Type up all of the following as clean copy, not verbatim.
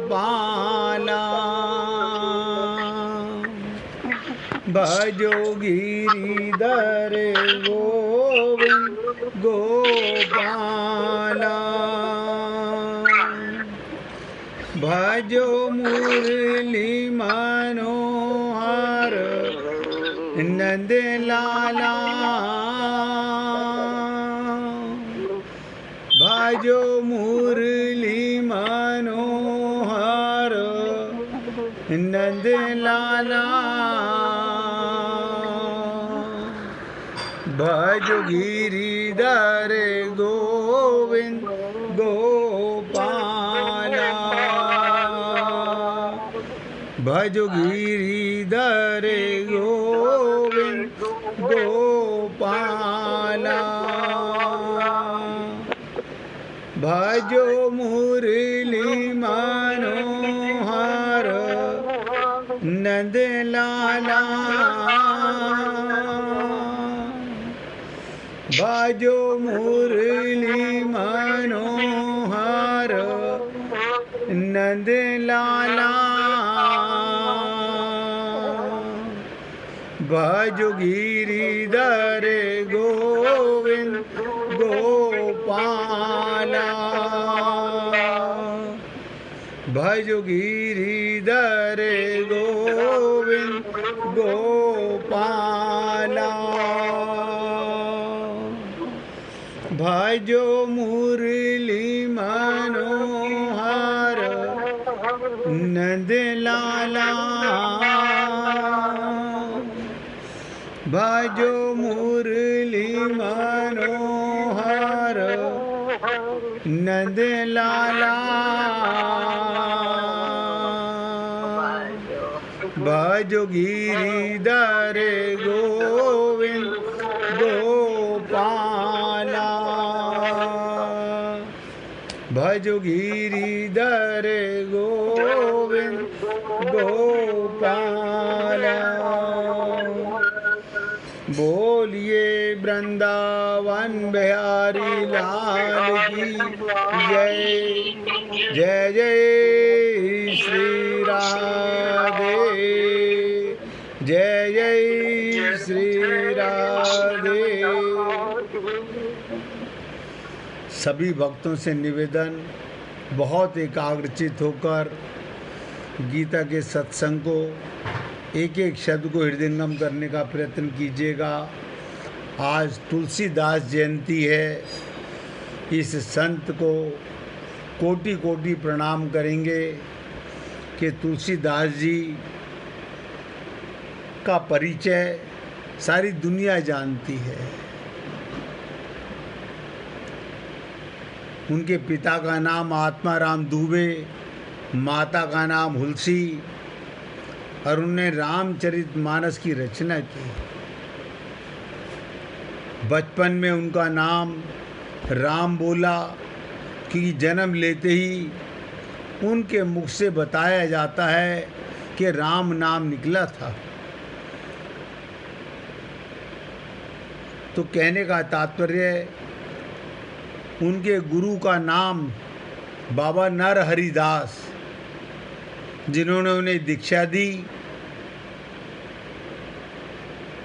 गोपाला भजो गिरिधर गोविंद गोपाला भजो मुरली मनोहर नंद लाला भजो मुरली मनोहर नंद लाला भजो गिरिधर गोविंद गोपाला भजो गिरिधर गोविंद गोपाला भजो मुरली मनोहर नंद लाला भजो मुरली मनोहर नंद लाला भजो गिरिधर गोविंद गोपाला भजो गिरिधर गोविंद गोपाला भजो मुरली मनोहर नंद लाला भजो मुरली मनोहर नंद लाला भजो गिरिधर गोविंद गोपाला भजो गिरिधर गोविंद गोपाला बोलिए वृंदावन बिहारी लाल की जय जय जय श्री राधे जय जय श्री राधे। सभी भक्तों से निवेदन, बहुत एकाग्रचित होकर गीता के सत्संग को एक एक शब्द को हृदयंगम करने का प्रयत्न कीजिएगा। आज तुलसीदास जयंती है। इस संत को कोटि कोटि प्रणाम करेंगे कि तुलसीदास जी का परिचय सारी दुनिया जानती है। उनके पिता का नाम आत्माराम दुबे, माता का नाम हुलसी, और उन्होंने रामचरितमानस की रचना की। बचपन में उनका नाम राम बोला कि जन्म लेते ही उनके मुख से बताया जाता है कि राम नाम निकला था। तो कहने का तात्पर्य, उनके गुरु का नाम बाबा नरहरिदास, जिन्होंने उन्हें दीक्षा दी,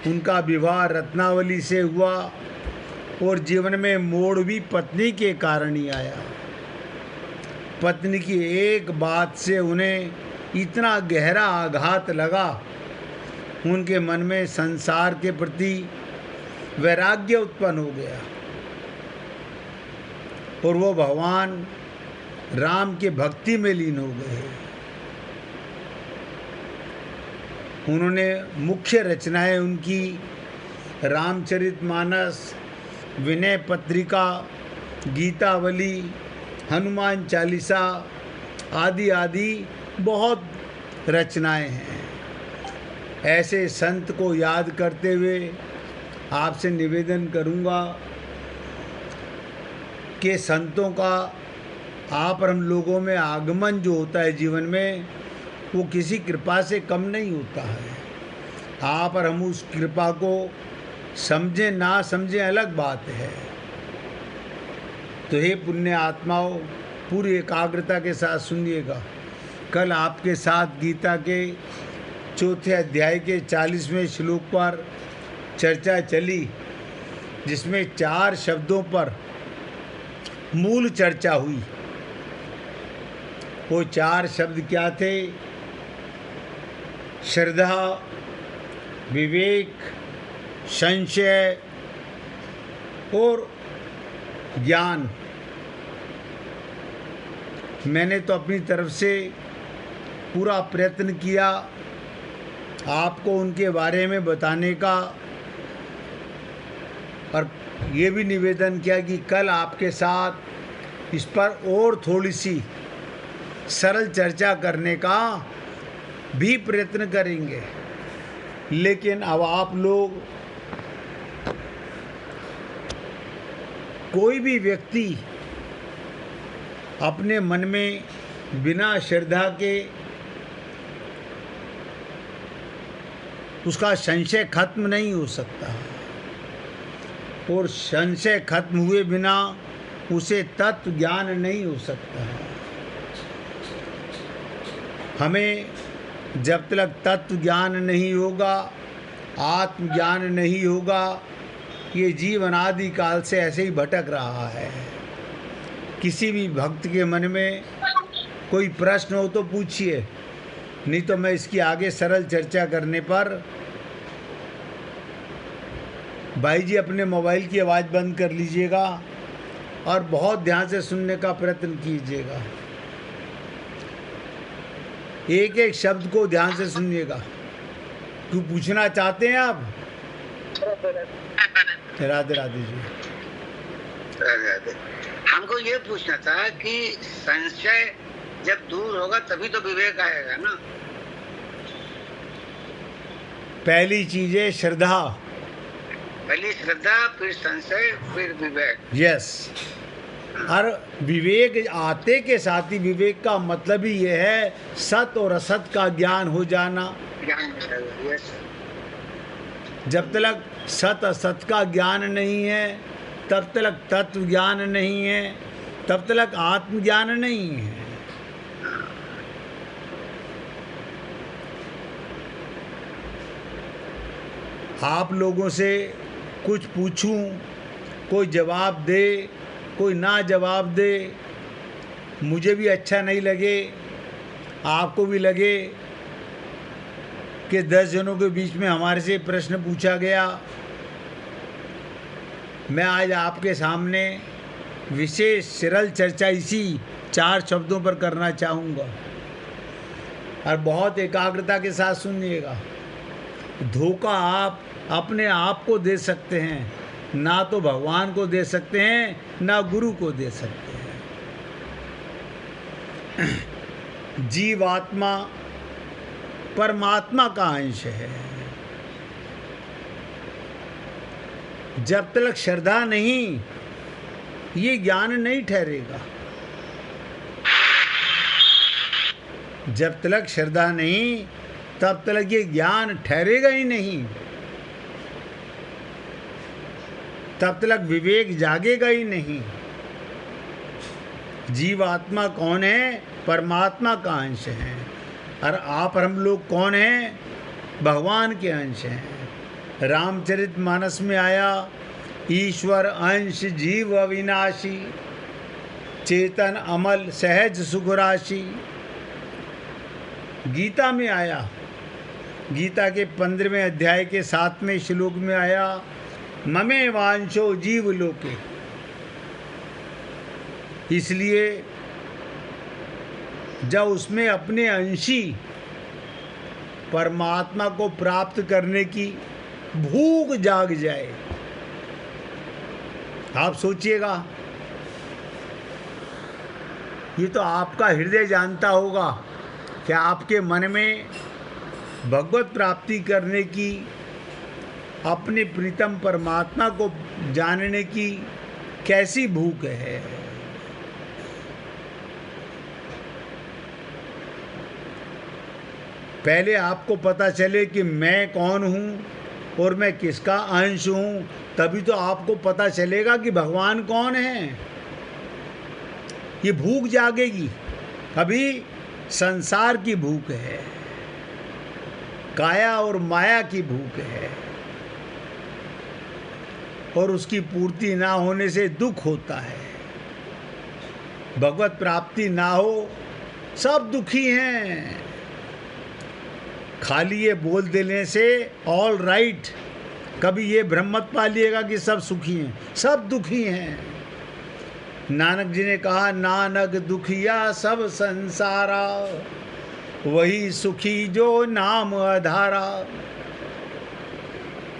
उनका विवाह रत्नावली से हुआ और जीवन में मोड़ भी पत्नी के कारण ही आया। पत्नी की एक बात से उन्हें इतना गहरा आघात लगा, उनके मन में संसार के प्रति वैराग्य उत्पन्न हो गया और वो भगवान राम के भक्ति में लीन हो गए। उन्होंने मुख्य रचनाएं उनकी रामचरितमानस, विनय पत्रिका, गीतावली, हनुमान चालीसा आदि आदि बहुत रचनाएं हैं। ऐसे संत को याद करते हुए आपसे निवेदन करूंगा कि संतों का आप और हम लोगों में आगमन जो होता है जीवन में, वो किसी कृपा से कम नहीं होता है। आप और हम उस कृपा को समझें ना समझें अलग बात है। तो हे पुण्य आत्माओं, पूरी एकाग्रता के साथ सुनिएगा। कल आपके साथ गीता के चौथे अध्याय के 40वें श्लोक पर चर्चा चली, जिसमें 4 शब्दों पर मूल चर्चा हुई। वो 4 शब्द क्या थे? श्रद्धा, विवेक, संशय और ज्ञान। मैंने तो अपनी तरफ से पूरा प्रयत्न किया आपको उनके बारे में बताने का, और ये भी निवेदन किया कि कल आपके साथ इस पर और थोड़ी सी सरल चर्चा करने का भी प्रयत्न करेंगे। लेकिन अब आप लोग, कोई भी व्यक्ति अपने मन में बिना श्रद्धा के उसका संशय खत्म नहीं हो सकता, और संशय खत्म हुए बिना उसे तत्व ज्ञान नहीं हो सकता। हमें जब तक तत्व ज्ञान नहीं होगा, आत्मज्ञान नहीं होगा, ये जीवन आदि काल से ऐसे ही भटक रहा है। किसी भी भक्त के मन में कोई प्रश्न हो तो पूछिए, नहीं तो मैं इसकी आगे सरल चर्चा करने पर। भाई जी अपने मोबाइल की आवाज़ बंद कर लीजिएगा और बहुत ध्यान से सुनने का प्रयत्न कीजिएगा। एक एक शब्द को ध्यान से सुनिएगा। क्यों पूछना चाहते हैं आप? राधे राधे जी। राधे। हमको ये पूछना था कि संशय जब दूर होगा तभी तो विवेक आएगा ना। पहली चीज है श्रद्धा। पहली श्रद्धा, फिर संशय, फिर विवेक। यस। और विवेक आते के साथ ही, विवेक का मतलब ही ये है सत और असत का ज्ञान हो जाना। यस। जब तक सत असत का ज्ञान नहीं है, तब तक तत्व ज्ञान नहीं है, तब तक आत्मज्ञान नहीं है। आप लोगों से कुछ पूछूं, कोई जवाब दे, कोई ना जवाब दे, मुझे भी अच्छा नहीं लगे, आपको भी लगे कि 10 जनों के बीच में हमारे से प्रश्न पूछा गया। मैं आज आपके सामने विशेष सरल चर्चा इसी 4 शब्दों पर करना चाहूँगा, और बहुत एकाग्रता के साथ सुनिएगा। धोखा आप अपने आप को दे सकते हैं, ना तो भगवान को दे सकते हैं, ना गुरु को दे सकते हैं। जीवात्मा परमात्मा का अंश है। जब तक श्रद्धा नहीं, ये ज्ञान नहीं ठहरेगा। जब तक श्रद्धा नहीं, तब तक ये ज्ञान ठहरेगा ही नहीं, तब तक विवेक जागेगा ही नहीं। जीवात्मा कौन है? परमात्मा का अंश है। और आप और हम लोग कौन हैं? भगवान के अंश हैं। रामचरितमानस में आया, ईश्वर अंश जीव अविनाशी, चेतन अमल सहज सुख राशि। गीता में आया, गीता के 15वें अध्याय के 7वें श्लोक में आया, ममे वांशो जीव लोके। इसलिए जब उसमें अपने अंशी परमात्मा को प्राप्त करने की भूख जाग जाए, आप सोचिएगा, ये तो आपका हृदय जानता होगा कि आपके मन में भगवत प्राप्ति करने की, अपने प्रीतम परमात्मा को जानने की कैसी भूख है। पहले आपको पता चले कि मैं कौन हूँ और मैं किसका अंश हूँ, तभी तो आपको पता चलेगा कि भगवान कौन है। ये भूख जागेगी। अभी संसार की भूख है, काया और माया की भूख है, और उसकी पूर्ति ना होने से दुख होता है। भगवत प्राप्ति ना हो, सब दुखी हैं। खाली ये बोल देने से ऑल राइट, कभी ये भ्रम मत पालिएगा कि सब सुखी हैं, सब दुखी हैं। नानक जी ने कहा, नानक दुखिया सब संसारा, वही सुखी जो नाम आधारा।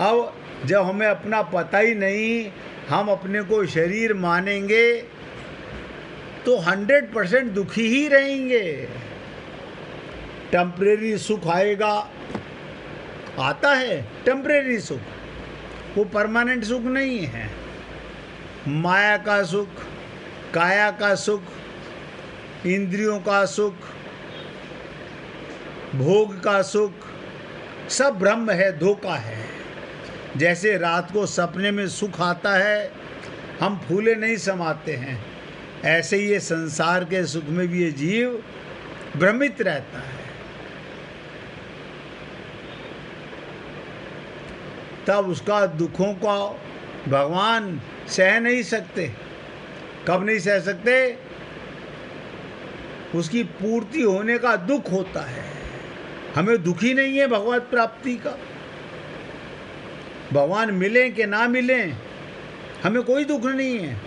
अब जब हमें अपना पता ही नहीं, हम अपने को शरीर मानेंगे तो 100% दुखी ही रहेंगे। टेम्परेरी सुख आएगा, आता है टेम्परेरी सुख, वो परमानेंट सुख नहीं है। माया का सुख, काया का सुख, इंद्रियों का सुख, भोग का सुख, सब भ्रम है, धोखा है। जैसे रात को सपने में सुख आता है, हम फूले नहीं समाते हैं, ऐसे ही ये संसार के सुख में भी ये जीव भ्रमित रहता है। तब उसका दुखों का भगवान सह नहीं सकते। कब नहीं सह सकते? उसकी पूर्ति होने का दुख होता है। हमें दुखी नहीं है भगवत प्राप्ति का। भगवान मिलें कि ना मिलें, हमें कोई दुख नहीं है,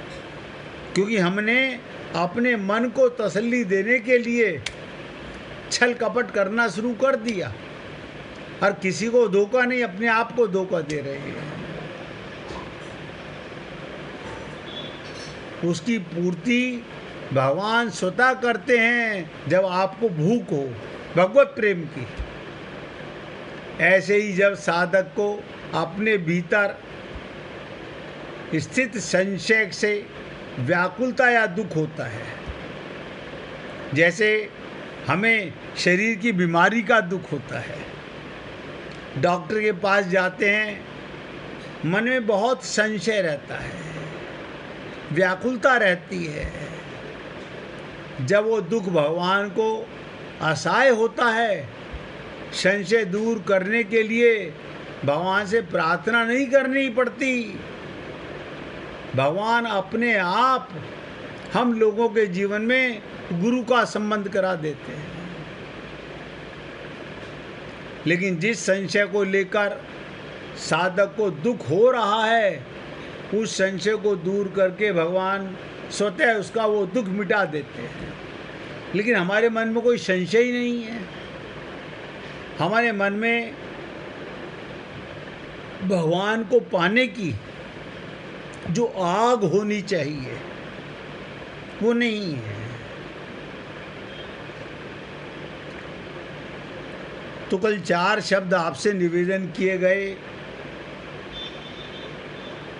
क्योंकि हमने अपने मन को तसल्ली देने के लिए छल कपट करना शुरू कर दिया, और किसी को धोखा नहीं, अपने आप को धोखा दे रहे हैं। उसकी पूर्ति भगवान स्वतः करते हैं जब आपको भूख हो भगवत प्रेम की। ऐसे ही जब साधक को अपने भीतर स्थित संशय से व्याकुलता या दुख होता है, जैसे हमें शरीर की बीमारी का दुख होता है, डॉक्टर के पास जाते हैं, मन में बहुत संशय रहता है, व्याकुलता रहती है। जब वो दुख भगवान को असहाय होता है, संशय दूर करने के लिए भगवान से प्रार्थना नहीं करनी पड़ती। भगवान अपने आप हम लोगों के जीवन में गुरु का संबंध करा देते हैं। लेकिन जिस संशय को लेकर साधक को दुख हो रहा है, उस संशय को दूर करके भगवान स्वतः उसका वो दुख मिटा देते हैं। लेकिन हमारे मन में कोई संशय ही नहीं है। हमारे मन में भगवान को पाने की जो आग होनी चाहिए वो नहीं है। तो कल 4 शब्द आपसे निवेदन किए गए।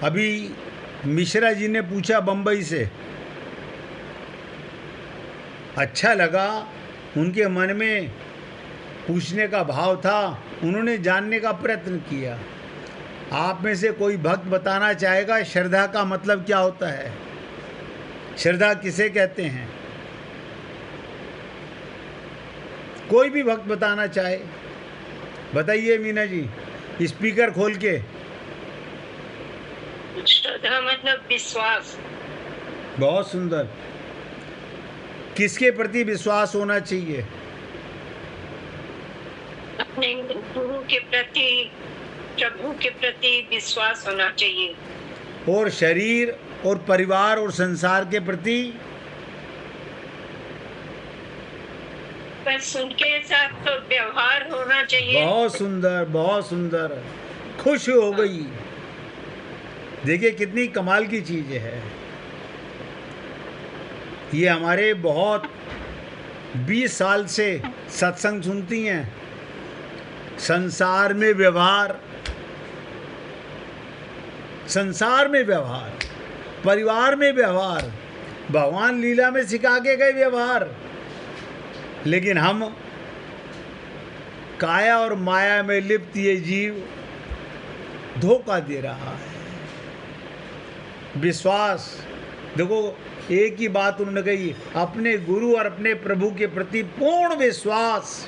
अभी मिश्रा जी ने पूछा बम्बई से, अच्छा लगा, उनके मन में पूछने का भाव था, उन्होंने जानने का प्रयत्न किया। आप में से कोई भक्त बताना चाहेगा श्रद्धा का मतलब क्या होता है? श्रद्धा किसे कहते हैं? कोई भी भक्त बताना चाहे, बताइए मीना जी, स्पीकर खोल के। श्रद्धा मतलब विश्वास। बहुत सुंदर। किसके प्रति विश्वास होना चाहिए? अपने गुरु के प्रति, प्रभु के प्रति विश्वास होना चाहिए। और शरीर और परिवार और संसार के प्रति? बस उनके साथ तो व्यवहार होना चाहिए। बहुत सुंदर, बहुत सुंदर। खुश हो गई। देखिए कितनी कमाल की चीज़ है ये। हमारे बहुत 20 साल से सत्संग सुनती हैं। संसार में व्यवहार, संसार में व्यवहार, परिवार में व्यवहार, भगवान लीला में सिखा के गए व्यवहार। लेकिन हम काया और माया में लिप्त ये जीव धोखा दे रहा है। विश्वास देखो, एक ही बात उन्होंने कही, अपने गुरु और अपने प्रभु के प्रति पूर्ण विश्वास,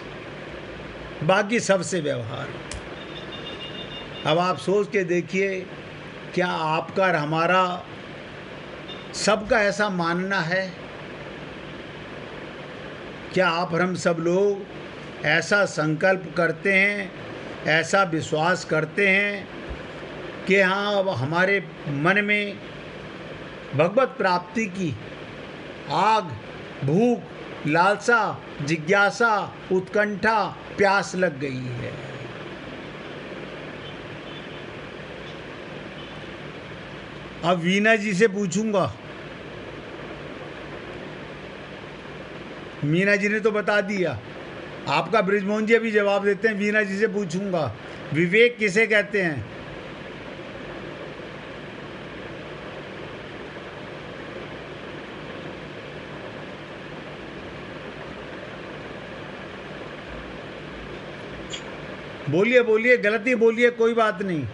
बाकी सबसे व्यवहार। अब आप सोच के देखिए, क्या आपका और हमारा सबका ऐसा मानना है? क्या आप और हम सब लोग ऐसा संकल्प करते हैं, ऐसा विश्वास करते हैं कि हाँ, अब हमारे मन में भगवत प्राप्ति की आग, भूख, लालसा, जिज्ञासा, उत्कंठा, प्यास लग गई है? अब वीना जी से पूछूंगा। मीना जी ने तो बता दिया, आपका ब्रिजमोहन जी अभी जवाब देते हैं। वीना जी से पूछूंगा, विवेक किसे कहते हैं? बोलिए बोलिए, गलती बोलिए, कोई बात नहीं।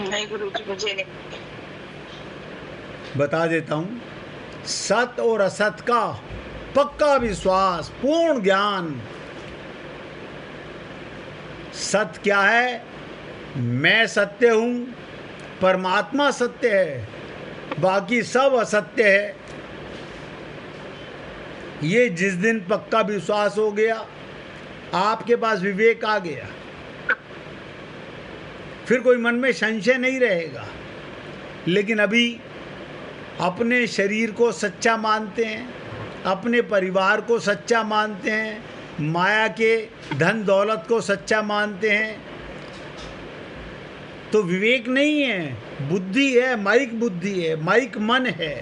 नहीं गुरु जी, मुझे नहीं। बता देता हूँ, सत और असत का पक्का विश्वास, पूर्ण ज्ञान। सत्य क्या है? मैं सत्य हूँ, परमात्मा सत्य है, बाकी सब असत्य है। ये जिस दिन पक्का विश्वास हो गया, आपके पास विवेक आ गया, फिर कोई मन में संशय नहीं रहेगा। लेकिन अभी अपने शरीर को सच्चा मानते हैं, अपने परिवार को सच्चा मानते हैं, माया के धन दौलत को सच्चा मानते हैं, तो विवेक नहीं है, बुद्धि है, माइक बुद्धि है, माइक मन है।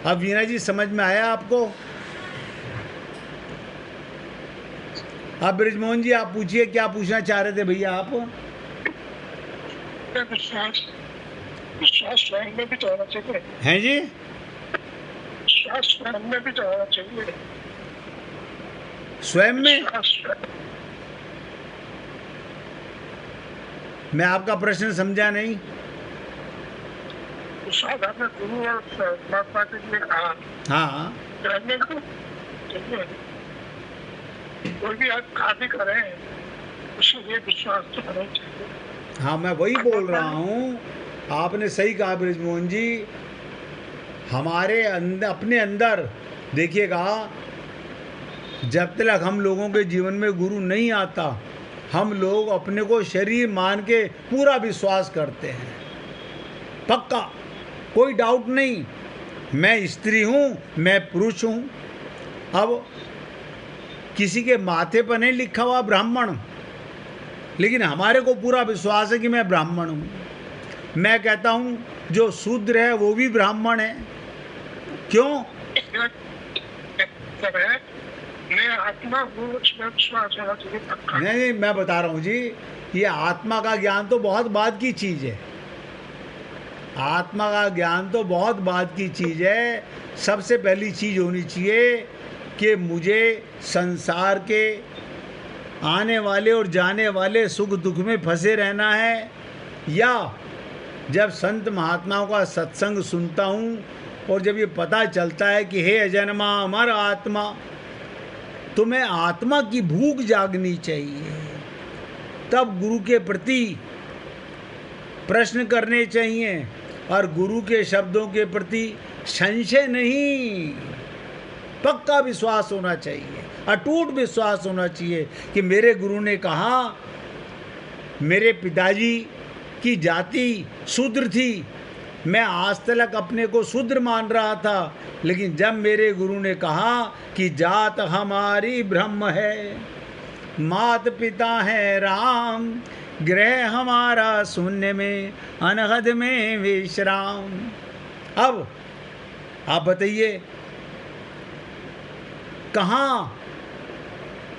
अब वीना जी समझ में आया आपको? अब ब्रिजमोहन जी आप पूछिए, क्या पूछना चाह रहे थे भैया आप? विश्वास स्वयं में भी तो होना चाहिए। हैं जी? विश्वास स्वयं में भी तो होना चाहिए। स्वयं में? विश्वास मैं आपका प्रश्न समझा नहीं। विश्वास आपने गुरु और परमात्मा के लिए कहा। हाँ, जानने को चाहिए। कोई भी आप कार्य करें, उसके लिए विश्वास तो होना चाहिए। हाँ, मैं वही बोल रहा हूँ, आपने सही कहा ब्रिजमोहन जी। हमारे अंदर, अपने अंदर देखिएगा, जब तक हम लोगों के जीवन में गुरु नहीं आता, हम लोग अपने को शरीर मान के पूरा विश्वास करते हैं, पक्का, कोई डाउट नहीं। मैं स्त्री हूँ, मैं पुरुष हूँ। अब किसी के माथे पर नहीं लिखा हुआ ब्राह्मण, लेकिन हमारे को पूरा विश्वास है कि मैं ब्राह्मण हूँ। मैं कहता हूँ जो शूद्र है वो भी ब्राह्मण है। क्यों? मैं आत्मा हूँ, उसमें विश्वास होना चाहिए पक्का। नहीं, मैं बता रहा हूँ जी, ये आत्मा का ज्ञान तो बहुत बाद की चीज़ है। आत्मा का ज्ञान तो बहुत बाद की चीज़ है। सबसे पहली चीज़ होनी चाहिए कि मुझे संसार के आने वाले और जाने वाले सुख दुख में फंसे रहना है, या जब संत महात्माओं का सत्संग सुनता हूँ और जब ये पता चलता है कि हे अजन्मा अमर आत्मा, तो मैं आत्मा की भूख जागनी चाहिए। तब गुरु के प्रति प्रश्न करने चाहिए और गुरु के शब्दों के प्रति संशय नहीं, पक्का विश्वास होना चाहिए, अटूट विश्वास होना चाहिए कि मेरे गुरु ने कहा, मेरे पिताजी की जाति शूद्र थी, मैं आज तक अपने को शूद्र मान रहा था, लेकिन जब मेरे गुरु ने कहा कि जात हमारी ब्रह्म है, मात पिता है राम, गृह हमारा शून्य में, अनहद में विश्राम। अब आप बताइए, कहाँ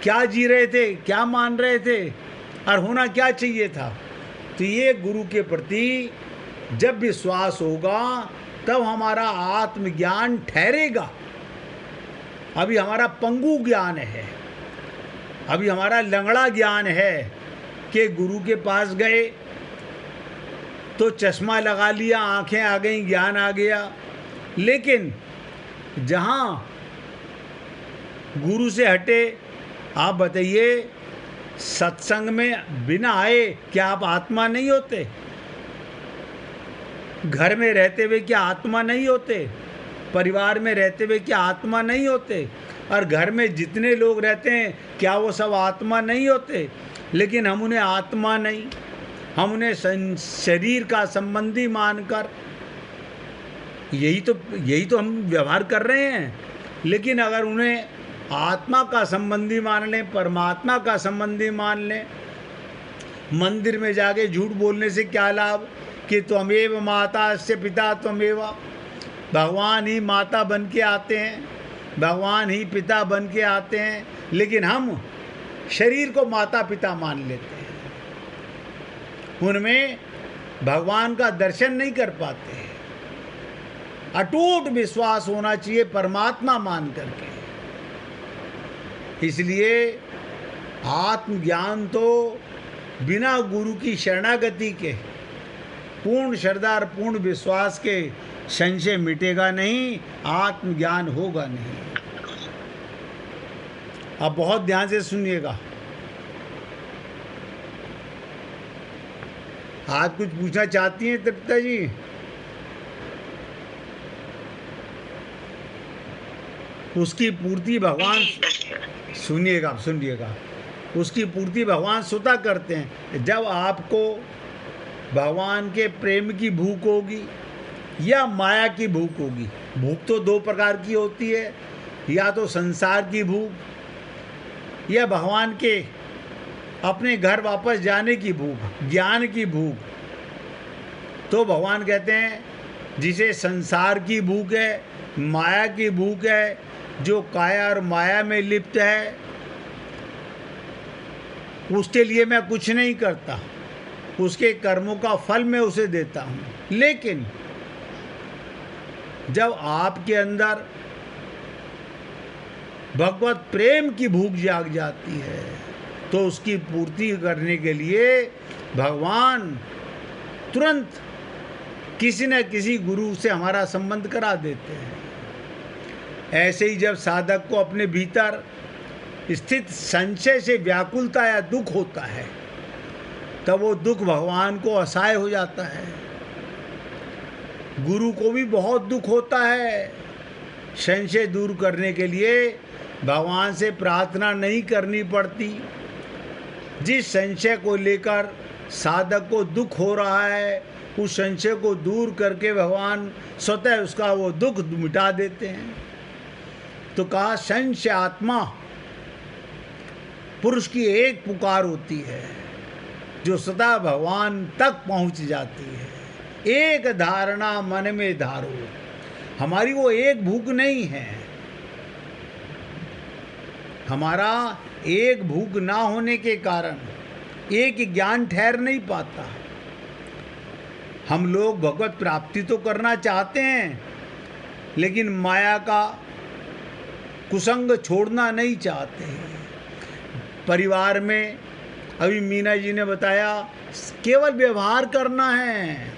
क्या जी रहे थे, क्या मान रहे थे, और होना क्या चाहिए था? तो ये गुरु के प्रति जब विश्वास होगा तब हमारा आत्मज्ञान ठहरेगा। अभी हमारा पंगु ज्ञान है, अभी हमारा लंगड़ा ज्ञान है कि गुरु के पास गए तो चश्मा लगा लिया, आंखें आ गई, ज्ञान आ गया। लेकिन जहाँ गुरु से हटे, आप बताइए, सत्संग में बिना आए क्या आप आत्मा नहीं होते? घर में रहते हुए क्या आत्मा नहीं होते? परिवार में रहते हुए क्या आत्मा नहीं होते? और घर में जितने लोग रहते हैं क्या वो सब आत्मा नहीं होते? लेकिन हम उन्हें आत्मा नहीं, हम उन्हें शरीर का संबंधी मानकर यही तो हम व्यवहार कर रहे हैं। लेकिन अगर उन्हें आत्मा का संबंधी मान लें, परमात्मा का संबंधी मान लें, मंदिर में जाके झूठ बोलने से क्या लाभ कि त्वमेव माता से पिता त्वमेव, भगवान ही माता बन के आते हैं, भगवान ही पिता बन के आते हैं। लेकिन हम शरीर को माता पिता मान लेते हैं, उनमें भगवान का दर्शन नहीं कर पाते हैं। अटूट विश्वास होना चाहिए परमात्मा मान करके। इसलिए आत्मज्ञान तो बिना गुरु की शरणागति के, पूर्ण श्रद्धा और पूर्ण विश्वास के संशय मिटेगा नहीं, आत्मज्ञान होगा नहीं। आप बहुत ध्यान से सुनिएगा। आप कुछ पूछना चाहती हैं तृप्ता जी? उसकी पूर्ति भगवान, सुनिएगा उसकी पूर्ति भगवान स्वतः करते हैं। जब आपको भगवान के प्रेम की भूख होगी या माया की भूख होगी, भूख तो दो प्रकार की होती है, या तो संसार की भूख या भगवान के अपने घर वापस जाने की भूख, ज्ञान की भूख। तो भगवान कहते हैं जिसे संसार की भूख है, माया की भूख है, जो काया और माया में लिप्त है, उसके लिए मैं कुछ नहीं करता, उसके कर्मों का फल मैं उसे देता हूँ। लेकिन जब आपके अंदर भगवत प्रेम की भूख जाग जाती है तो उसकी पूर्ति करने के लिए भगवान तुरंत किसी न किसी गुरु से हमारा संबंध करा देते हैं। ऐसे ही जब साधक को अपने भीतर स्थित संशय से व्याकुलता या दुख होता है, तब वो दुख भगवान को असहाय हो जाता है। गुरु को भी बहुत दुख होता है। संशय दूर करने के लिए भगवान से प्रार्थना नहीं करनी पड़ती। जिस संशय को लेकर साधक को दुख हो रहा है, उस संशय को दूर करके भगवान स्वतः उसका वो दुख मिटा देते हैं। तो कहा संशय आत्मा पुरुष की एक पुकार होती है जो सदा भगवान तक पहुंच जाती है। एक धारणा मन में धारो, हमारी वो एक भूख नहीं है। हमारा एक भूख ना होने के कारण एक ज्ञान ठहर नहीं पाता। हम लोग भगवत प्राप्ति तो करना चाहते हैं, लेकिन माया का कुसंग छोड़ना नहीं चाहते। परिवार में अभी मीना जी ने बताया, केवल व्यवहार करना है,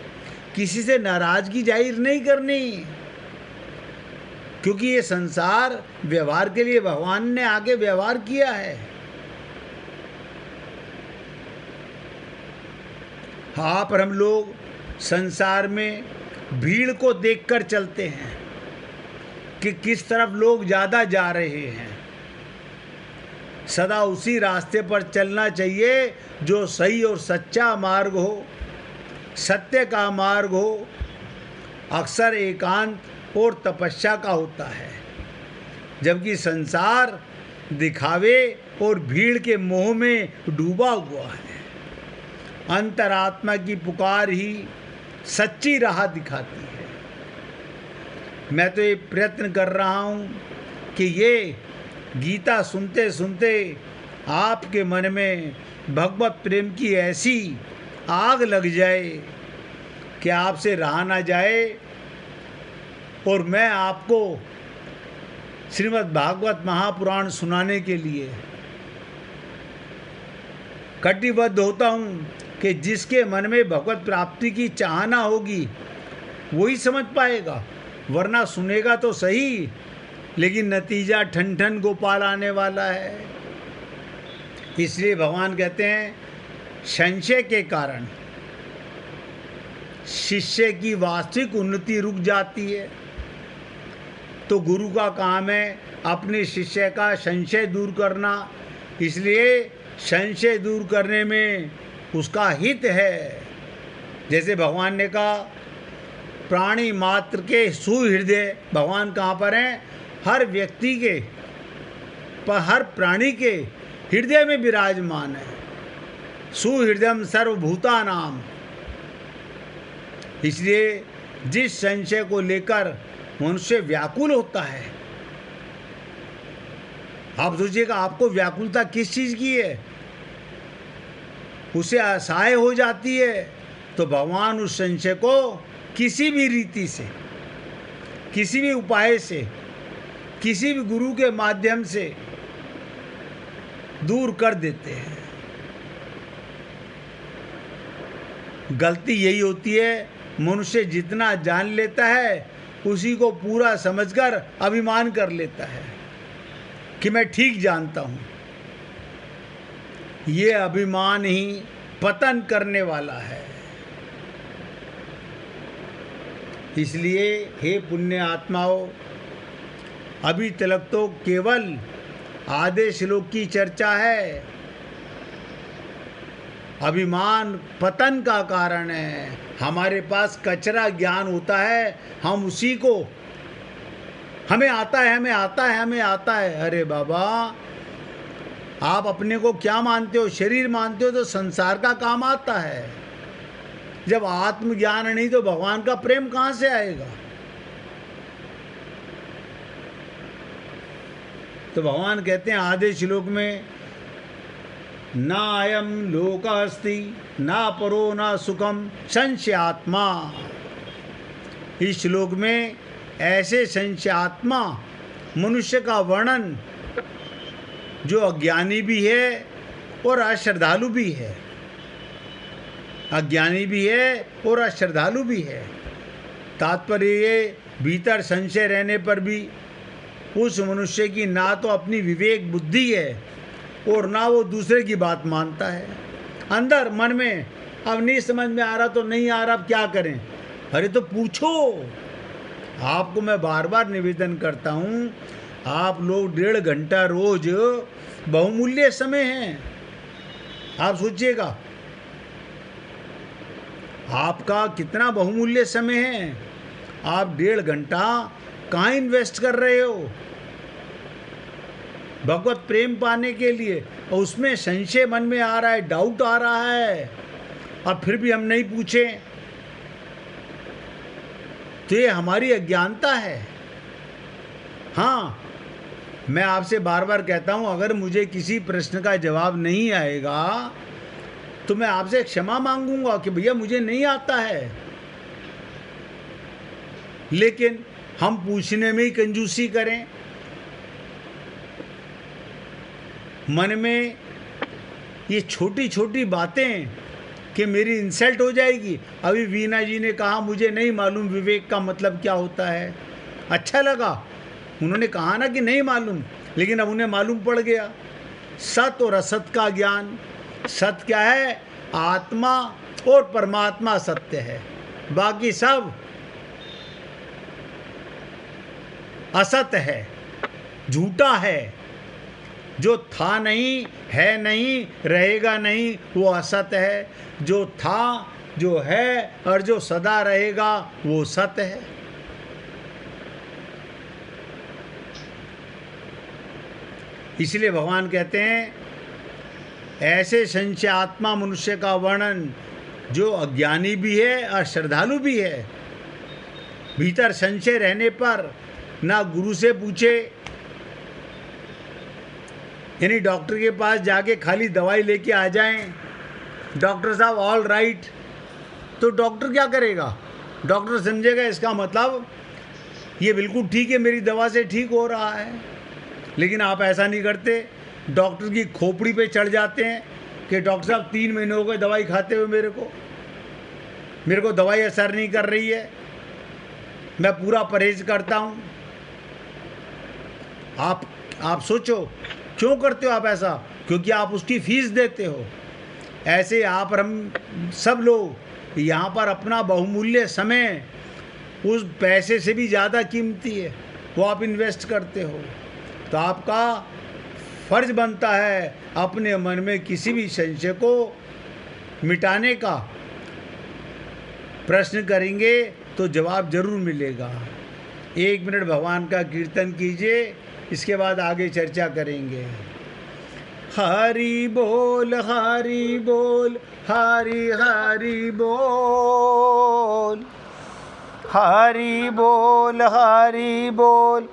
किसी से नाराजगी जाहिर नहीं करनी, क्योंकि ये संसार व्यवहार के लिए भगवान ने आगे व्यवहार किया है। हाँ, पर हम लोग संसार में भीड़ को देखकर चलते हैं कि किस तरफ लोग ज़्यादा जा रहे हैं। सदा उसी रास्ते पर चलना चाहिए जो सही और सच्चा मार्ग हो, सत्य का मार्ग हो, अक्सर एकांत और तपस्या का होता है। जबकि संसार दिखावे और भीड़ के मोह में डूबा हुआ है। अंतरात्मा की पुकार ही सच्ची राह दिखाती है। मैं तो ये प्रयत्न कर रहा हूँ कि ये गीता सुनते सुनते आपके मन में भगवत प्रेम की ऐसी आग लग जाए कि आपसे रहा ना जाए, और मैं आपको श्रीमद् भागवत महापुराण सुनाने के लिए कटिबद्ध होता हूँ कि जिसके मन में भगवत प्राप्ति की चाहना होगी वही समझ पाएगा, वरना सुनेगा तो सही लेकिन नतीजा ठन ठन गोपाल आने वाला है। इसलिए भगवान कहते हैं संशय के कारण शिष्य की वास्तविक उन्नति रुक जाती है। तो गुरु का काम है अपने शिष्य का संशय दूर करना, इसलिए संशय दूर करने में उसका हित है। जैसे भगवान ने कहा प्राणी मात्र के सुहृदय, भगवान कहाँ पर हैं? हर व्यक्ति के पर हर प्राणी के हृदय में विराजमान है। सुहृदयम सर्वभूतानाम। इसलिए जिस संशय को लेकर मनुष्य व्याकुल होता है, आप सोचिएगा आपको व्याकुलता किस चीज की है, उसे असहाय हो जाती है, तो भगवान उस संशय को किसी भी रीति से, किसी भी उपाय से, किसी भी गुरु के माध्यम से दूर कर देते हैं। गलती यही होती है, मनुष्य जितना जान लेता है उसी को पूरा समझकर अभिमान कर लेता है कि मैं ठीक जानता हूँ। ये अभिमान ही पतन करने वाला है। इसलिए हे पुण्य आत्माओं, अभी तक तो केवल आधे श्लोक की चर्चा है। अभिमान पतन का कारण है। हमारे पास कचरा ज्ञान होता है, हम उसी को हमें आता है, हमें आता है, हमें आता है। अरे बाबा, आप अपने को क्या मानते हो? शरीर मानते हो तो संसार का काम आता है। जब आत्मज्ञान नहीं तो भगवान का प्रेम कहाँ से आएगा? तो भगवान कहते हैं आधे श्लोक में, ना अयम लोक अस्ति ना परो ना सुखम संशयात्मा। इस श्लोक में ऐसे संशयात्मा मनुष्य का वर्णन जो अज्ञानी भी है और अश्रद्धालु भी है, अज्ञानी भी है और अश्रद्धालु भी है। तात्पर्य ये, भीतर संशय रहने पर भी उस मनुष्य की ना तो अपनी विवेक बुद्धि है और ना वो दूसरे की बात मानता है। अंदर मन में अब नहीं समझ में आ रहा तो नहीं आ रहा, अब क्या करें? अरे तो पूछो। आपको मैं बार बार निवेदन करता हूँ, आप लोग 1.5 घंटा रोज बहुमूल्य समय है। आप सोचिएगा आपका कितना बहुमूल्य समय है। आप 1.5 घंटा कहाँ इन्वेस्ट कर रहे हो भगवत प्रेम पाने के लिए, और उसमें संशय मन में आ रहा है, डाउट आ रहा है, अब फिर भी हम नहीं पूछे तो ये हमारी अज्ञानता है। हाँ, मैं आपसे बार बार कहता हूँ, अगर मुझे किसी प्रश्न का जवाब नहीं आएगा तो मैं आपसे क्षमा मांगूंगा कि भैया मुझे नहीं आता है, लेकिन हम पूछने में ही कंजूसी करें। मन में ये छोटी छोटी बातें कि मेरी इंसल्ट हो जाएगी। अभी वीना जी ने कहा मुझे नहीं मालूम विवेक का मतलब क्या होता है। अच्छा लगा, उन्होंने कहा ना कि नहीं मालूम, लेकिन अब उन्हें मालूम पड़ गया। सत और असत का ज्ञान। सत क्या है? आत्मा और परमात्मा सत्य है, बाकी सब असत है, झूठा है। जो था नहीं, है नहीं, रहेगा नहीं, वो असत है। जो था, जो है और जो सदा रहेगा वो सत्य है। इसलिए भगवान कहते हैं ऐसे संशयात्मा मनुष्य का वर्णन जो अज्ञानी भी है और श्रद्धालु भी है। भीतर संशय रहने पर ना गुरु से पूछे, यानी डॉक्टर के पास जाके खाली दवाई लेके आ जाएं, डॉक्टर साहब ऑल राइट, तो डॉक्टर क्या करेगा? डॉक्टर समझेगा इसका मतलब ये बिल्कुल ठीक है, मेरी दवा से ठीक हो रहा है। लेकिन आप ऐसा नहीं करते, डॉक्टर की खोपड़ी पे चढ़ जाते हैं कि डॉक्टर साहब 3 महीने हो गए दवाई खाते हुए मेरे को दवाई असर नहीं कर रही है, मैं पूरा परहेज करता हूँ। आप सोचो क्यों करते हो आप ऐसा? क्योंकि आप उसकी फीस देते हो। ऐसे आप और हम सब लोग यहाँ पर अपना बहुमूल्य समय, उस पैसे से भी ज़्यादा कीमती है, वो आप इन्वेस्ट करते हो। तो आपका फर्ज बनता है अपने मन में किसी भी संशय को मिटाने का। प्रश्न करेंगे तो जवाब जरूर मिलेगा। 1 मिनट भगवान का कीर्तन कीजिए, इसके बाद आगे चर्चा करेंगे। हरि बोल हरि बोल, हरि हरि बोल, हरि बोल हरि बोल,